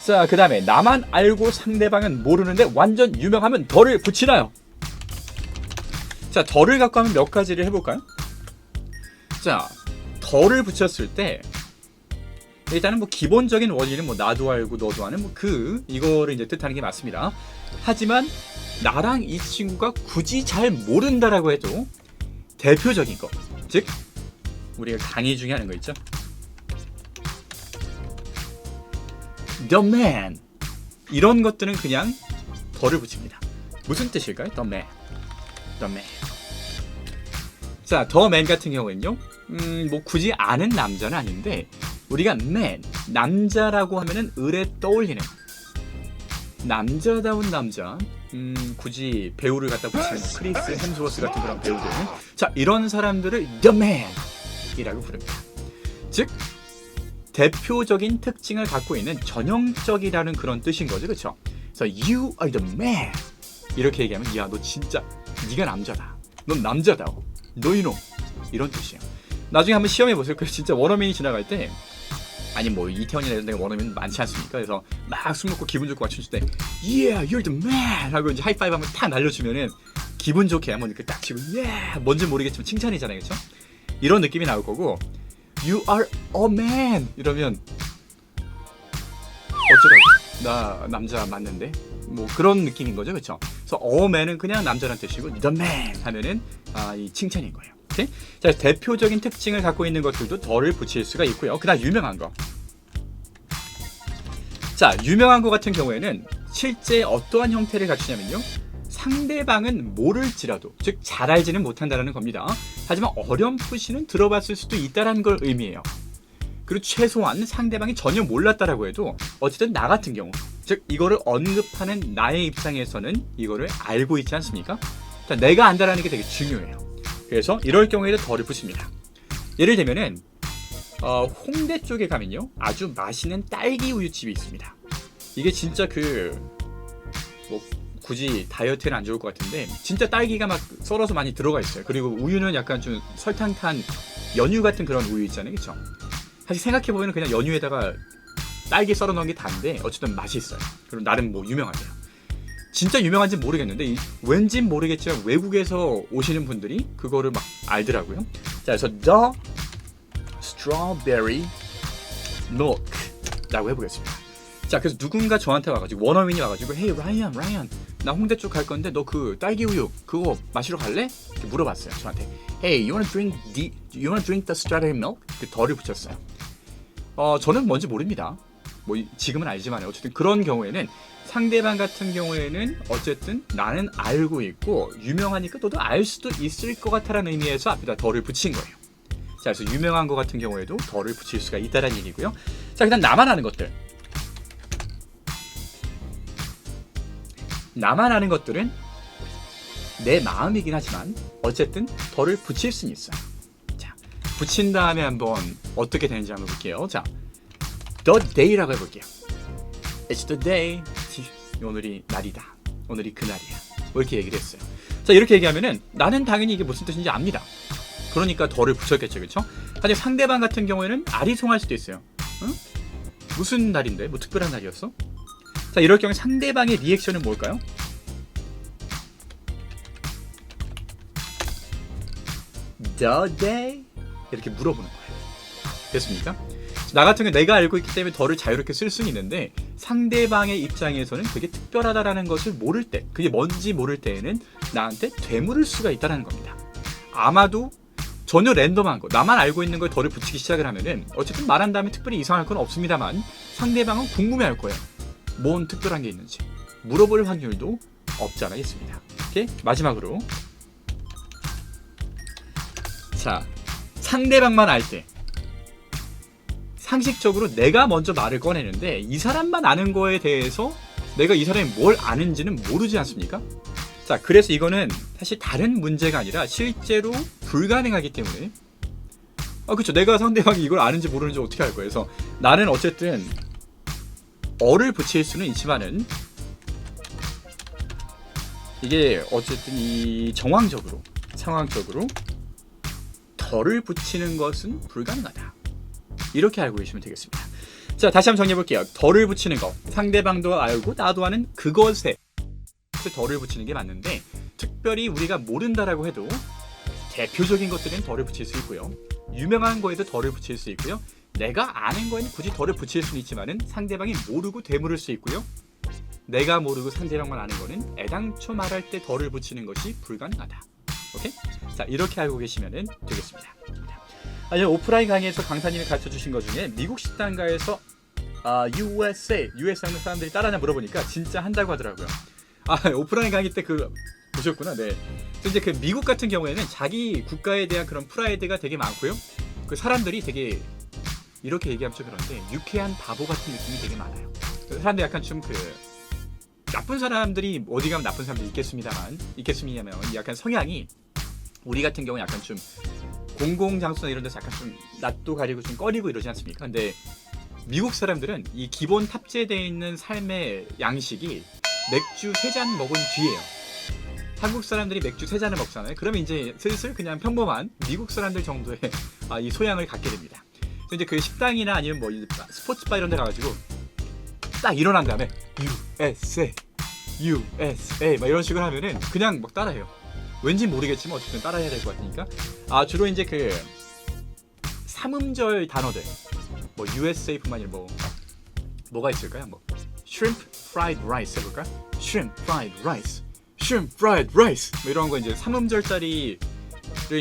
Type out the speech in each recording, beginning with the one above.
자, 그 다음에 나만 알고 상대방은 모르는데 완전 유명하면 덜을 붙이나요? 자, 덜을 갖고 하면 몇 가지를 해볼까요? 자, 덜을 붙였을 때 일단은 뭐 기본적인 원리는 뭐 나도 알고 너도 아는 뭐 이거를 이제 뜻하는 게 맞습니다. 하지만 나랑 이 친구가 굳이 잘 모른다라고 해도 대표적인 거, 즉 우리가 강의 중에 하는 거 있죠. The man 이런 것들은 그냥 덜을 붙입니다. 무슨 뜻일까요? The man. The man. 자, The man 같은 경우에는요. 뭐 굳이 아는 남자는 아닌데 우리가 man 남자라고 하면은 을에 떠올리는 남자다운 남자. 굳이 배우를 갖다 붙이는 크리스 햄스워스 같은 그런 배우들. 자, 이런 사람들을 The man이라고 부릅니다. 즉 대표적인 특징을 갖고 있는 전형적이라는 그런 뜻인 거죠, 그렇죠? 그래서 You are the man 이렇게 얘기하면 야, 너 진짜 네가 남자다. 넌 남자다워. 너 이놈 이런 뜻이에요. 나중에 한번 시험해 보세요. 그 진짜 원어민이 지나갈 때 아니 뭐 이태원이나 이런 데가 원어민 많지 않습니까? 그래서 막 술 먹고 기분 좋고 맞춤 때 Yeah, you're the man 하고 이제 하이파이브 한번 탁 날려주면은 기분 좋게 한번 이렇게 딱 치고 Yeah, 뭔지 모르겠지만 칭찬이잖아요, 그렇죠? 이런 느낌이 나올 거고 You are a man 이러면 어쩌라고 나 남자 맞는데 뭐 그런 느낌인 거죠, 그렇죠? 그래서 a man은 그냥 남자란 뜻이고 the man 하면은 이 칭찬인 거예요. 오케이? 자, 대표적인 특징을 갖고 있는 것들도 덜을 붙일 수가 있고요. 그다음 유명한 거. 자, 유명한 거 같은 경우에는 실제 어떠한 형태를 갖추냐면요. 상대방은 모를지라도, 즉 잘 알지는 못한다라는 겁니다. 하지만 어렴풋이는 들어봤을 수도 있다는 걸 의미해요. 그리고 최소한 상대방이 전혀 몰랐다라고 해도 어쨌든 나 같은 경우, 즉 이거를 언급하는 나의 입장에서는 이거를 알고 있지 않습니까? 자, 내가 안다라는 게 되게 중요해요. 그래서 이럴 경우에도 덜을 붙입니다. 예를 들면은 홍대 쪽에 가면요 아주 맛있는 딸기 우유집이 있습니다. 이게 진짜 뭐 굳이 다이어트에는 안 좋을 것 같은데 진짜 딸기가 막 썰어서 많이 들어가 있어요. 그리고 우유는 약간 좀 설탕 탄 연유 같은 그런 우유 있잖아요, 그렇죠? 사실 생각해보면 그냥 연유에다가 딸기 썰어 넣은 게 단데 어쨌든 맛있어요. 그리고 나름 뭐 유명하대요. 진짜 유명한지 모르겠는데 왠진 모르겠지만 외국에서 오시는 분들이 그거를 막 알더라고요. 자, 그래서 The Strawberry Milk 라고 해보겠습니다. 자, 그래서 누군가 저한테 와가지고 원어민이 와가지고 Hey Ryan 나 홍대 쪽 갈 건데 너 그 딸기 우유 그거 마시러 갈래? 이렇게 물어봤어요 저한테. Hey, you wanna drink the strawberry milk? 그 덜을 붙였어요. 저는 뭔지 모릅니다. 뭐 지금은 알지만 어쨌든 그런 경우에는 상대방 같은 경우에는 어쨌든 나는 알고 있고 유명하니까 너도 알 수도 있을 것 같다라는 의미에서 앞에다 덜을 붙인 거예요. 자, 그래서 유명한 것 같은 경우에도 덜을 붙일 수가 있다라는 얘기고요. 자, 그다음 나만 아는 것들. 나만 아는 것들은 내 마음이긴 하지만 어쨌든 덜을 붙일 수는 있어요. 자, 붙인 다음에 한번 어떻게 되는지 한번 볼게요. 자, The day라고 해볼게요. It's the day. 오늘이 날이다. 오늘이 그날이야. 뭐 이렇게 얘기를 했어요. 자, 이렇게 얘기하면은 나는 당연히 이게 무슨 뜻인지 압니다. 그러니까 덜을 붙였겠죠, 그렇죠? 하지만 상대방 같은 경우에는 아리송할 수도 있어요. 응? 무슨 날인데? 뭐 특별한 날이었어? 자, 이럴 경우에 상대방의 리액션은 뭘까요? The day? 이렇게 물어보는 거예요. 됐습니까? 나 같은 경우 내가 알고 있기 때문에 덜을 자유롭게 쓸 수는 있는데 상대방의 입장에서는 그게 특별하다라는 것을 모를 때, 그게 뭔지 모를 때에는 나한테 되물을 수가 있다는 겁니다. 아마도 전혀 랜덤한 거, 나만 알고 있는 걸 덜을 붙이기 시작을 하면은 어쨌든 말한 다음에 특별히 이상할 건 없습니다만 상대방은 궁금해할 거예요. 뭔 특별한 게 있는지 물어볼 확률도 없지 않아 있습니다. 오케이? 마지막으로 자, 상대방만 알 때 상식적으로 내가 먼저 말을 꺼내는데 이 사람만 아는 거에 대해서 내가 이 사람이 뭘 아는지는 모르지 않습니까? 자, 그래서 이거는 사실 다른 문제가 아니라 실제로 불가능하기 때문에 그렇죠. 내가 상대방이 이걸 아는지 모르는지 어떻게 알 거예요. 그래서 나는 어쨌든 어를 붙일 수는 있지만은 이게 어쨌든 이 상황적으로 덜을 붙이는 것은 불가능하다. 이렇게 알고 계시면 되겠습니다. 자, 다시 한번 정리해 볼게요. 덜을 붙이는 거. 상대방도 알고 나도 아는 그것에 덜을 붙이는 게 맞는데, 특별히 우리가 모른다라고 해도 대표적인 것들은 덜을 붙일 수 있고요. 유명한 거에도 덜을 붙일 수 있고요. 내가 아는 거에는 굳이 덜을 붙일 수는 있지만은 상대방이 모르고 되물을 수 있고요. 내가 모르고 상대방만 아는 거는 애당초 말할 때 덜을 붙이는 것이 불가능하다. 오케이? 자, 이렇게 알고 계시면 되겠습니다. 아니, 오프라인 강의에서 강사님이 가르쳐 주신 것 중에 미국 식당가에서 US 하는 사람들이 따라하냐 물어보니까 진짜 한다고 하더라고요. 오프라인 강의 때 보셨구나. 네. 이제 미국 같은 경우에는 자기 국가에 대한 그런 프라이드가 되게 많고요. 그 사람들이 되게 이렇게 얘기하면 좀 그런데 유쾌한 바보 같은 느낌이 되게 많아요. 사람들이 약간 좀 나쁜 사람들이 어디 가면 나쁜 사람들이 있겠습니다만 약간 성향이 우리 같은 경우는 약간 좀 공공장소나 이런 데서 약간 좀 낯도 가리고 좀 꺼리고 이러지 않습니까? 근데 미국 사람들은 이 기본 탑재되어 있는 삶의 양식이 맥주 3잔 먹은 뒤에요. 한국 사람들이 맥주 3잔을 먹잖아요. 그러면 이제 슬슬 그냥 평범한 미국 사람들 정도의 이 소양을 갖게 됩니다. 이제 그 식당이나 아니면 뭐 스포츠바 이런 데 가가지고 딱 일어난 다음에 USA 막 이런 식으로 하면은 그냥 막 따라해요. 왠지 모르겠지만 어쨌든 따라해야 될 것 같으니까. 주로 이제 삼음절 단어들, 뭐 USA뿐만 아니라 뭐가 있을까요? 뭐 shrimp fried rice 해볼까? shrimp fried rice, shrimp fried rice 뭐 이런 거 이제 삼음절짜리를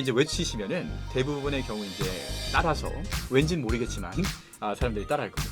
이제 외치시면은 대부분의 경우 이제 따라서 왠진 모르겠지만 사람들이 따라할 겁니다.